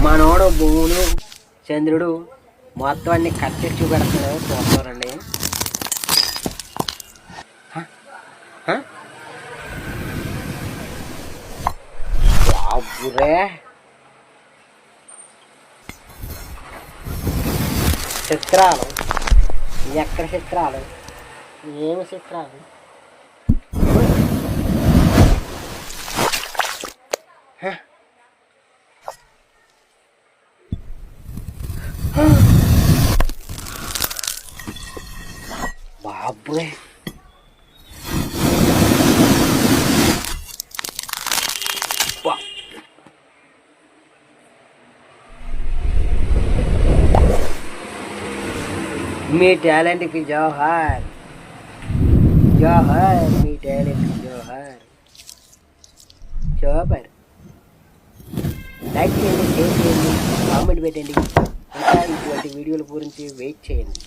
మనోడు భూములు చంద్రుడు మొత్తం అన్ని కట్టెచ్చి చూపెడుతున్నాడు. చూస్తారండి. బాబురే చిత్రాలు ఎక్కడ చిత్రాలు ఏమి చిత్రాలు బాబురే మీ టాలెంట్కి జోహార్ జోహార్, మీ టాలెంట్కి జోహార్. సూపర్. లైక్ చేయండి, షేర్ చేయండి, కామెంట్ పెట్టండి. ఇంకా ఇటువంటి వీడియోల గురించి వెయిట్ చేయండి.